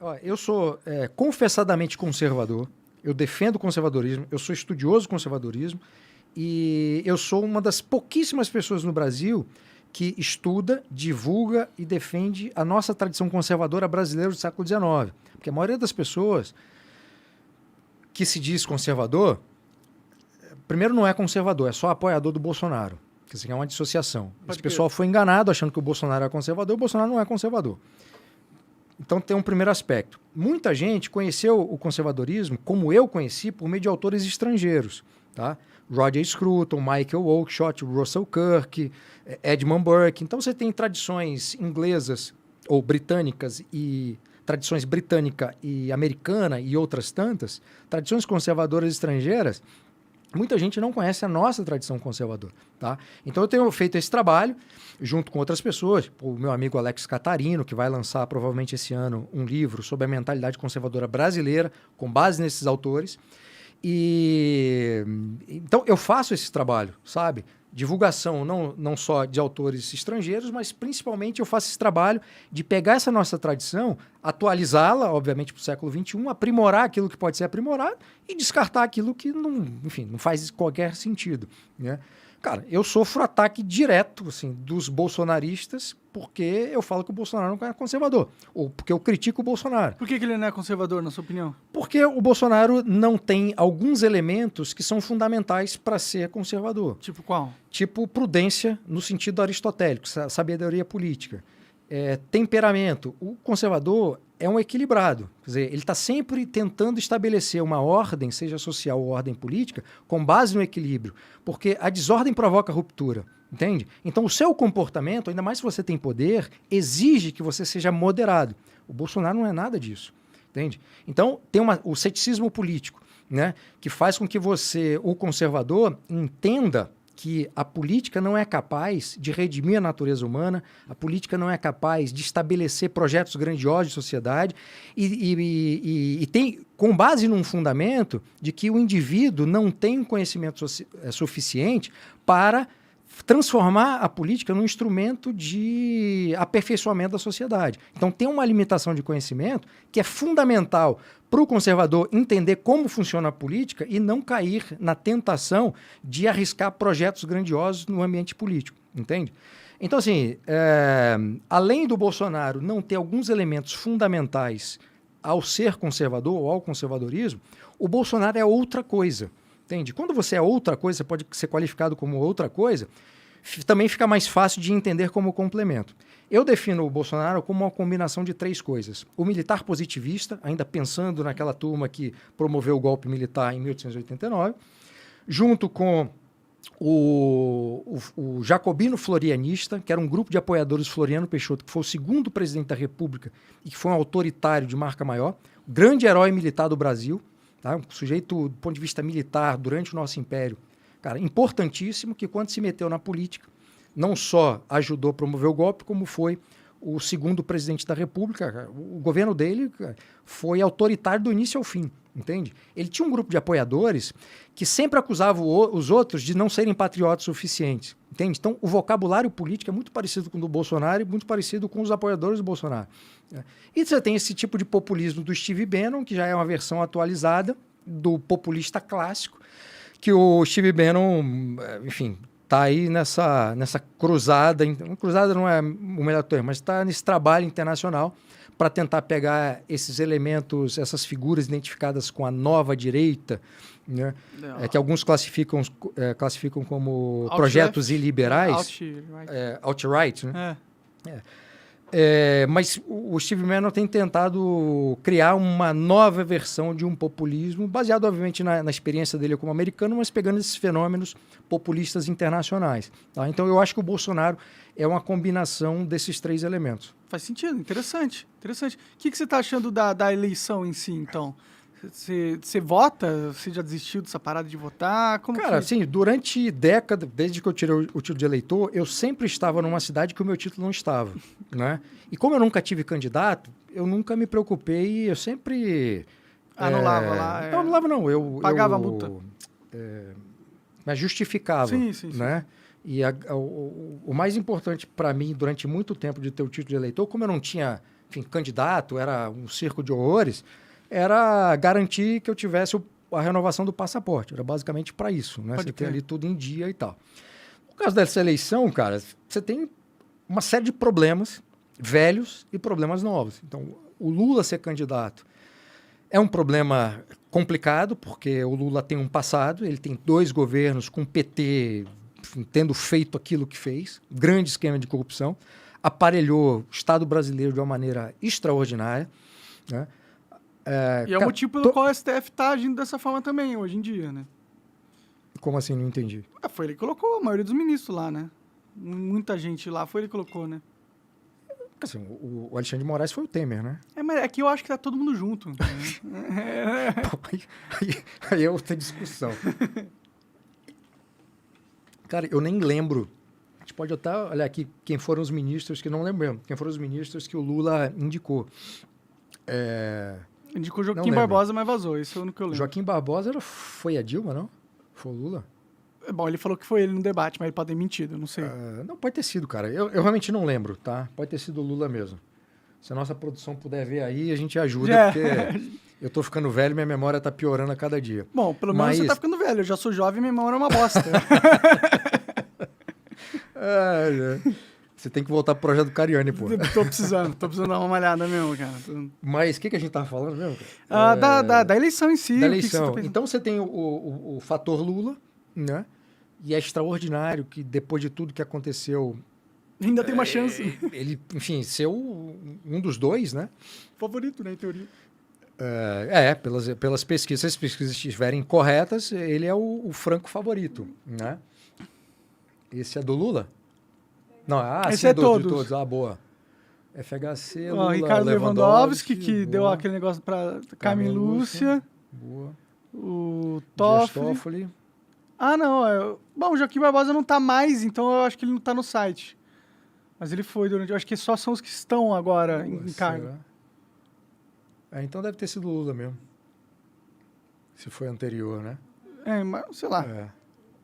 Ó, eu sou confessadamente conservador, eu defendo o conservadorismo, eu sou estudioso do conservadorismo e eu sou uma das pouquíssimas pessoas no Brasil que estuda, divulga e defende a nossa tradição conservadora brasileira do século XIX. Porque a maioria das pessoas que se diz conservador, primeiro não é conservador, é só apoiador do Bolsonaro. Que assim, é uma dissociação. Esse pessoal foi enganado achando que o Bolsonaro é conservador, o Bolsonaro não é conservador. Então tem um primeiro aspecto. Muita gente conheceu o conservadorismo, como eu conheci, por meio de autores estrangeiros. Tá? Roger Scruton, Michael Oakeshott, Russell Kirk, Edmund Burke. Então você tem tradições inglesas ou britânicas e tradições britânica e americana e outras tantas, tradições conservadoras estrangeiras. Muita gente não conhece a nossa tradição conservadora. Tá? Então eu tenho feito esse trabalho junto com outras pessoas, o meu amigo Alex Catarino, que vai lançar provavelmente esse ano um livro sobre a mentalidade conservadora brasileira, com base nesses autores. Então eu faço esse trabalho, sabe? Divulgação não só de autores estrangeiros, mas principalmente eu faço esse trabalho de pegar essa nossa tradição, atualizá-la, obviamente, para o século XXI, aprimorar aquilo que pode ser aprimorado e descartar aquilo que não faz qualquer sentido, né? Cara, eu sofro ataque direto assim, dos bolsonaristas porque eu falo que o Bolsonaro não é conservador, ou porque eu critico o Bolsonaro. Por que ele não é conservador, na sua opinião? Porque o Bolsonaro não tem alguns elementos que são fundamentais para ser conservador. Tipo qual? Tipo prudência no sentido aristotélico, sabedoria política. Temperamento. O conservador é um equilibrado. Quer dizer, ele está sempre tentando estabelecer uma ordem, seja social ou ordem política, com base no equilíbrio. Porque a desordem provoca ruptura. Entende? Então, o seu comportamento, ainda mais se você tem poder, exige que você seja moderado. O Bolsonaro não é nada disso. Entende? Então, tem o ceticismo político, né, que faz com que você, o conservador, entenda que a política não é capaz de redimir a natureza humana, a política não é capaz de estabelecer projetos grandiosos de sociedade e tem, com base num fundamento de que o indivíduo não tem um conhecimento suficiente para transformar a política num instrumento de aperfeiçoamento da sociedade. Então tem uma limitação de conhecimento que é fundamental para o conservador entender como funciona a política e não cair na tentação de arriscar projetos grandiosos no ambiente político, entende? Então, assim, além do Bolsonaro não ter alguns elementos fundamentais ao ser conservador ou ao conservadorismo, o Bolsonaro é outra coisa. Entende? Quando você é outra coisa, você pode ser qualificado como outra coisa, também fica mais fácil de entender como complemento. Eu defino o Bolsonaro como uma combinação de três coisas. O militar positivista, ainda pensando naquela turma que promoveu o golpe militar em 1889, junto com o jacobino florianista, que era um grupo de apoiadores Floriano Peixoto, que foi o segundo presidente da República e que foi um autoritário de marca maior, grande herói militar do Brasil, tá? Um sujeito, do ponto de vista militar, durante o nosso império, cara, importantíssimo, que quando se meteu na política, não só ajudou a promover o golpe, como foi o segundo presidente da República. Cara. O governo dele, cara, foi autoritário do início ao fim, entende? Ele tinha um grupo de apoiadores que sempre acusavam os outros de não serem patriotas suficientes, entende? Então, o vocabulário político é muito parecido com o do Bolsonaro e muito parecido com os apoiadores do Bolsonaro. E você tem esse tipo de populismo do Steve Bannon, que já é uma versão atualizada do populista clássico, que o Steve Bannon, enfim, está aí nessa cruzada, cruzada não é o melhor termo, mas está nesse trabalho internacional para tentar pegar esses elementos, essas figuras identificadas com a nova direita, né, que alguns classificam como projetos iliberais, alt-right, né? Mas o Steve Bannon tem tentado criar uma nova versão de um populismo, baseado, obviamente, na experiência dele como americano, mas pegando esses fenômenos populistas internacionais. Tá? Então, eu acho que o Bolsonaro é uma combinação desses três elementos. Faz sentido, interessante. Interessante. O que você está achando da eleição em si, então? Você vota? Você já desistiu dessa parada de votar? Cara, assim, durante décadas, desde que eu tirei o título de eleitor, eu sempre estava numa cidade que o meu título não estava, né? E como eu nunca tive candidato, eu nunca me preocupei, eu sempre... Anulava lá? Não anulava não, eu... Pagava a multa? Mas justificava, sim. né? E o mais importante para mim, durante muito tempo de ter o título de eleitor, como eu não tinha enfim, candidato, era um circo de horrores, era garantir que eu tivesse a renovação do passaporte. Era basicamente para isso, né? Você tem ali tudo em dia e tal. No caso dessa eleição, cara, você tem uma série de problemas velhos e problemas novos. Então, o Lula ser candidato é um problema complicado, porque o Lula tem um passado, ele tem 2 governos com o PT, enfim, tendo feito aquilo que fez, grande esquema de corrupção, aparelhou o Estado brasileiro de uma maneira extraordinária, né? E é o motivo pelo qual o STF está agindo dessa forma também, hoje em dia, né? Como assim? Não entendi. Foi ele que colocou a maioria dos ministros lá, né? Muita gente lá, foi ele que colocou, né? Assim, o Alexandre de Moraes foi o Temer, né? Mas é que eu acho que tá todo mundo junto. Né? Aí é outra discussão. Cara, eu nem lembro. A gente pode até olhar aqui quem foram os ministros, que não lembramos. Quem foram os ministros que o Lula indicou. Indicou Joaquim Barbosa, mas vazou. Isso é o único que eu lembro. Joaquim Barbosa foi a Dilma, não? Foi o Lula? Bom, ele falou que foi ele no debate, mas ele pode ter mentido, não sei. Não, pode ter sido, cara. Eu realmente não lembro, tá? Pode ter sido o Lula mesmo. Se a nossa produção puder ver aí, a gente ajuda, porque eu tô ficando velho e minha memória tá piorando a cada dia. Bom, pelo menos você tá ficando velho. Eu já sou jovem e minha memória é uma bosta. Você tem que voltar pro projeto do Cariani, pô. Tô precisando dar uma malhada mesmo, cara. Mas o que a gente tava falando mesmo? Da eleição em si. Da eleição. Então você tem o fator Lula, né? E é extraordinário que depois de tudo que aconteceu... Ainda tem uma chance. Ele, enfim, ser um dos 2, né? Favorito, né, em teoria. Pelas pesquisas, se as pesquisas estiverem corretas, ele é o franco favorito, né? Esse é do Lula? Não, esse é de todos. Boa. FHC, Lula, Ricardo Lewandowski, que deu aquele negócio para Carmen Lúcia. Boa. O Toffoli. Não. Bom, o Joaquim Barbosa não tá mais, então eu acho que ele não tá no site. Mas ele foi durante... Eu acho que só são os que estão agora em cargo. Então deve ter sido Lula mesmo. Se foi anterior, né? Mas sei lá.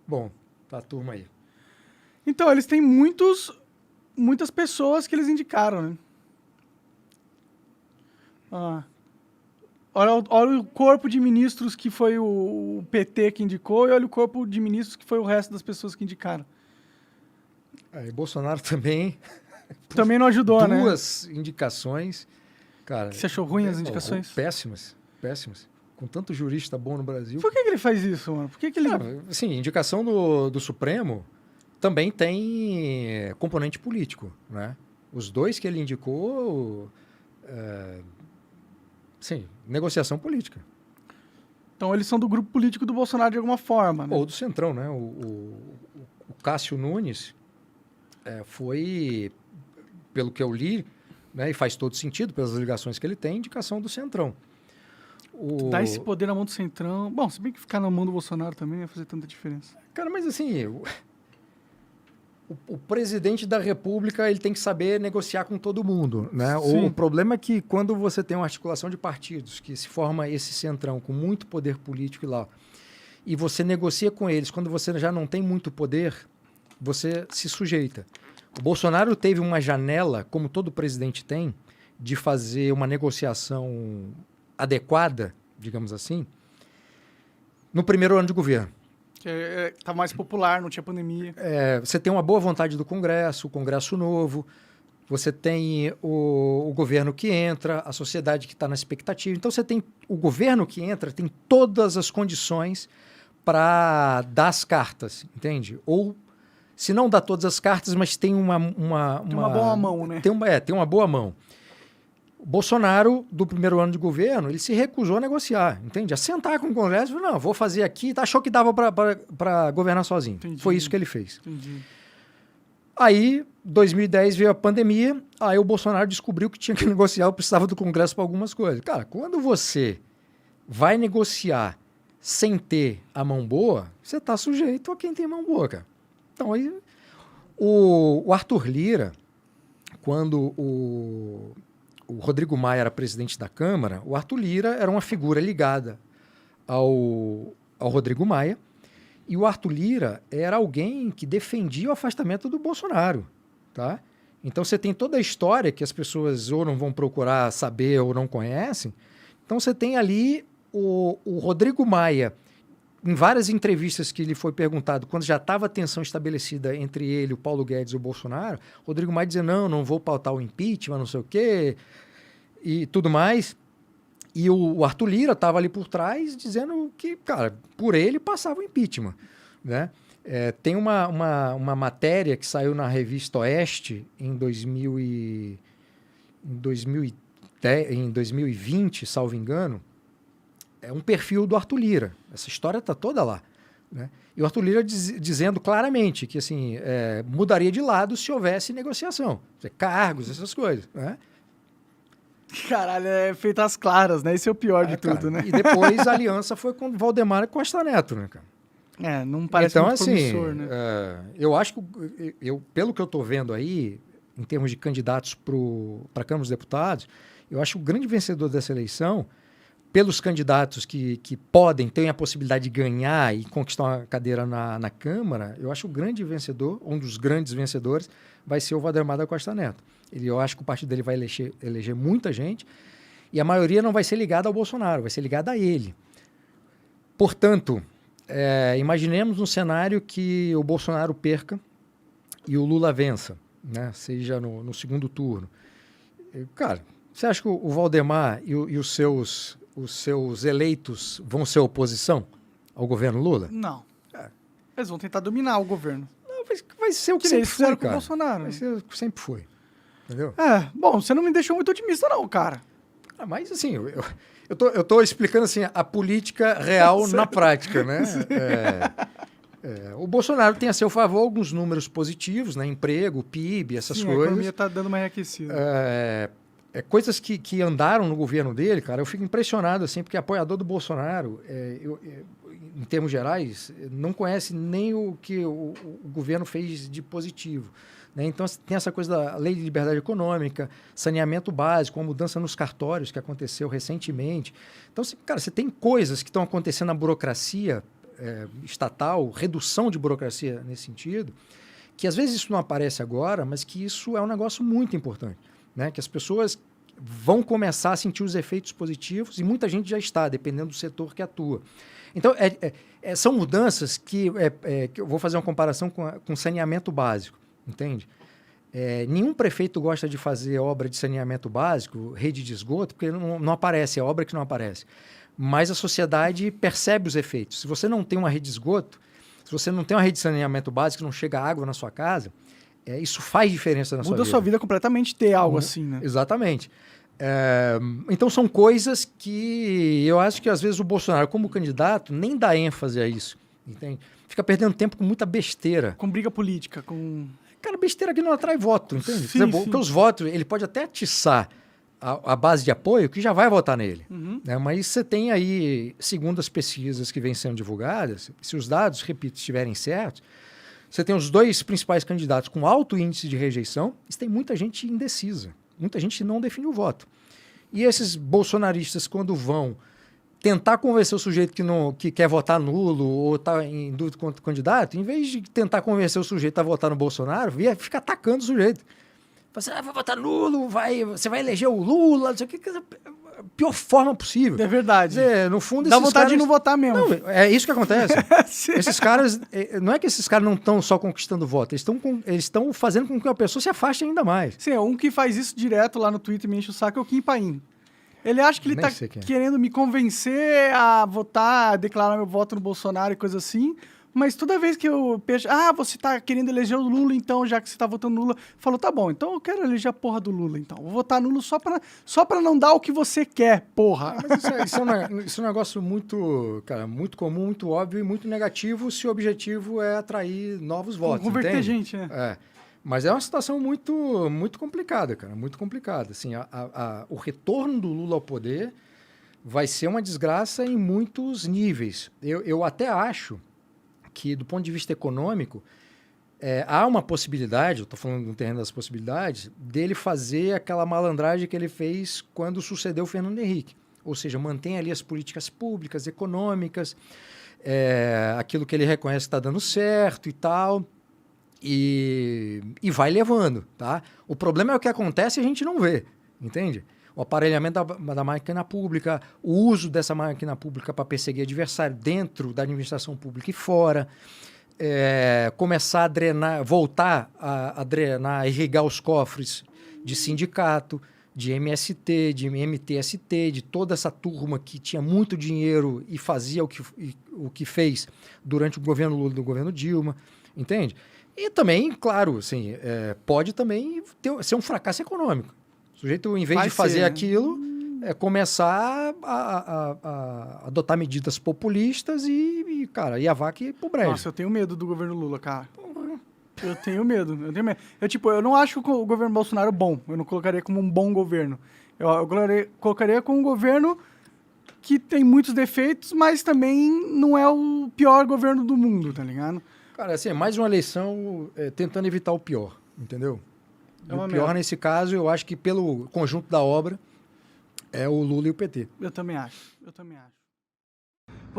Bom, tá a turma aí. Então, eles têm muitas pessoas que eles indicaram, né? Olha o corpo de ministros que foi o PT que indicou e olha o corpo de ministros que foi o resto das pessoas que indicaram. E Bolsonaro também... Também não ajudou, né? 2 indicações. Cara, você achou ruim as indicações? Péssimas. Com tanto jurista bom no Brasil. Por que ele faz isso, mano? Por que ele... Sim, indicação do Supremo também tem componente político, né? Os 2 que ele indicou... Sim, negociação política. Então eles são do grupo político do Bolsonaro de alguma forma, né? Ou do Centrão, né? O Cássio Nunes foi, pelo que eu li, né, e faz todo sentido pelas ligações que ele tem, indicação do Centrão. Dá esse poder na mão do Centrão. Bom, se bem que ficar na mão do Bolsonaro também não ia fazer tanta diferença. Cara, mas assim... O presidente da República ele tem que saber negociar com todo mundo, né? O problema é que quando você tem uma articulação de partidos que se forma esse centrão com muito poder político lá e você negocia com eles, quando você já não tem muito poder, você se sujeita. O Bolsonaro teve uma janela, como todo presidente tem, de fazer uma negociação adequada, digamos assim, no primeiro ano de governo. Que tá mais popular, não tinha pandemia. Você tem uma boa vontade do Congresso, o Congresso novo, você tem o governo que entra, a sociedade que está na expectativa. Então, você tem o governo que entra, tem todas as condições para dar as cartas, entende? Ou, se não dá todas as cartas, mas tem uma boa mão, né? Tem uma boa mão. O Bolsonaro, do primeiro ano de governo, ele se recusou a negociar, entende? A sentar com o Congresso e falou, não, vou fazer aqui, achou que dava para governar sozinho. Entendi. Foi isso que ele fez. Entendi. Aí, 2010 veio a pandemia, aí o Bolsonaro descobriu que tinha que negociar, eu precisava do Congresso para algumas coisas. Cara, quando você vai negociar sem ter a mão boa, você está sujeito a quem tem mão boa, cara. Então, aí, o Arthur Lira, quando o Rodrigo Maia era presidente da Câmara, o Arthur Lira era uma figura ligada ao Rodrigo Maia, e o Arthur Lira era alguém que defendia o afastamento do Bolsonaro, tá? Então você tem toda a história que as pessoas ou não vão procurar saber ou não conhecem. Então você tem ali o Rodrigo Maia, em várias entrevistas que ele foi perguntado, quando já estava a tensão estabelecida entre ele, o Paulo Guedes e o Bolsonaro, Rodrigo Maia dizia, não vou pautar o impeachment, não sei o quê, e tudo mais. E o Arthur Lira estava ali por trás dizendo que, cara, por ele passava o impeachment, né? Tem uma matéria que saiu na revista Oeste em 2020, salvo engano, é um perfil do Arthur Lira. Essa história está toda lá, né? E o Arthur Lira dizendo claramente que assim, mudaria de lado se houvesse negociação, cargos, essas coisas, né? Caralho, é feito às claras, né? Esse é o pior de tudo, né? E depois a aliança foi com Valdemar Costa Neto, né, cara? Não parece então, muito promissor, né? Eu acho que, pelo que eu estou vendo aí, em termos de candidatos para a Câmara dos Deputados, eu acho que o grande vencedor dessa eleição, pelos candidatos que têm a possibilidade de ganhar e conquistar uma cadeira na Câmara, eu acho que o grande vencedor, um dos grandes vencedores, vai ser o Valdemar da Costa Neto. Eu acho que o partido dele vai eleger muita gente e a maioria não vai ser ligada ao Bolsonaro, vai ser ligada a ele. Portanto, imaginemos um cenário que o Bolsonaro perca e o Lula vença, né? Seja no segundo turno. Cara, você acha que o Valdemar e os seus eleitos vão ser oposição ao governo Lula? Não. Eles vão tentar dominar o governo. Não, vai ser o que sempre foi, cara. Com o Bolsonaro. Vai ser o que sempre foi. Entendeu? Bom, você não me deixou muito otimista não, cara. Mas assim, eu tô explicando assim, a política real na prática, né? O Bolsonaro tem a seu favor alguns números positivos, né? Emprego, PIB, essas coisas. A economia está dando uma enriquecida. Coisas que andaram no governo dele, cara, eu fico impressionado, assim, porque apoiador do Bolsonaro, em termos gerais, não conhece nem o que o governo fez de positivo, né? Então, tem essa coisa da lei de liberdade econômica, saneamento básico, a mudança nos cartórios que aconteceu recentemente. Então, cara, você tem coisas que estão acontecendo na burocracia estatal, redução de burocracia nesse sentido, que às vezes isso não aparece agora, mas que isso é um negócio muito importante, né? Que as pessoas vão começar a sentir os efeitos positivos e muita gente já está, dependendo do setor que atua. Então, são mudanças que eu vou fazer uma comparação com saneamento básico, entende? Nenhum prefeito gosta de fazer obra de saneamento básico, rede de esgoto, porque não aparece, é obra que não aparece. Mas a sociedade percebe os efeitos. Se você não tem uma rede de esgoto, se você não tem uma rede de saneamento básico, não chega água na sua casa, isso faz diferença na sua vida. Muda a sua vida completamente ter algo assim, né? Exatamente. Então são coisas que eu acho que às vezes o Bolsonaro, como candidato, nem dá ênfase a isso, entende? Fica perdendo tempo com muita besteira. Com briga política, com... Cara, besteira que não atrai voto, entende? Sim, sim. Porque os votos, ele pode até atiçar a base de apoio que já vai votar nele. Uhum. Né? Mas você tem aí, segundo as pesquisas que vêm sendo divulgadas, se os dados, repito, estiverem certos, você tem os dois principais candidatos com alto índice de rejeição e tem muita gente indecisa. Muita gente não definiu o voto. E esses bolsonaristas, quando vão tentar convencer o sujeito que quer votar nulo ou está em dúvida contra o candidato, em vez de tentar convencer o sujeito a votar no Bolsonaro, fica atacando o sujeito. Fala, vai votar nulo, você vai eleger o Lula, não sei o que, a pior forma possível. É verdade. Quer dizer, no fundo, dá vontade de não votar mesmo. Não, é isso que acontece. Esses caras, não é que esses caras não estão só conquistando voto, eles estão fazendo com que a pessoa se afaste ainda mais. Sim, um que faz isso direto lá no Twitter e me enche o saco é o Kim Paim. Ele acha que ele está querendo me convencer a votar, a declarar meu voto no Bolsonaro e coisa assim, mas toda vez que eu penso, você tá querendo eleger o Lula, então, já que você tá votando no Lula, falou, tá bom, então eu quero eleger a porra do Lula, então. Vou votar nulo só pra não dar o que você quer, porra. Mas isso é um negócio muito, cara, muito comum, muito óbvio e muito negativo se o objetivo é atrair novos votos, converter entende? gente, né? Mas é uma situação muito, muito complicada, cara, muito complicada. Assim, o retorno do Lula ao poder vai ser uma desgraça em muitos níveis. Eu até acho que, do ponto de vista econômico, há uma possibilidade, eu estou falando no terreno das possibilidades, dele fazer aquela malandragem que ele fez quando sucedeu o Fernando Henrique. Ou seja, mantém ali as políticas públicas, econômicas, aquilo que ele reconhece que está dando certo e tal. E vai levando, tá? O problema é o que acontece e a gente não vê, entende? O aparelhamento da máquina pública, o uso dessa máquina pública para perseguir adversário dentro da administração pública e fora, começar a drenar, voltar a drenar, irrigar os cofres de sindicato, de MST, de MTST, de toda essa turma que tinha muito dinheiro e fazia o que fez durante o governo Lula e do governo Dilma, entende? E também, claro, assim, pode também ser um fracasso econômico. O sujeito, em vez de fazer aquilo, começar a adotar medidas populistas e a vaca ir pro brejo. Nossa, eu tenho medo do governo Lula, cara. Eu tenho medo. Eu não acho o governo Bolsonaro bom. Eu não colocaria como um bom governo. Eu colocaria como um governo que tem muitos defeitos, mas também não é o pior governo do mundo, tá ligado? Cara, assim, mais uma eleição tentando evitar o pior, entendeu? O pior, nesse caso, eu acho que pelo conjunto da obra, é o Lula e o PT. Eu também acho.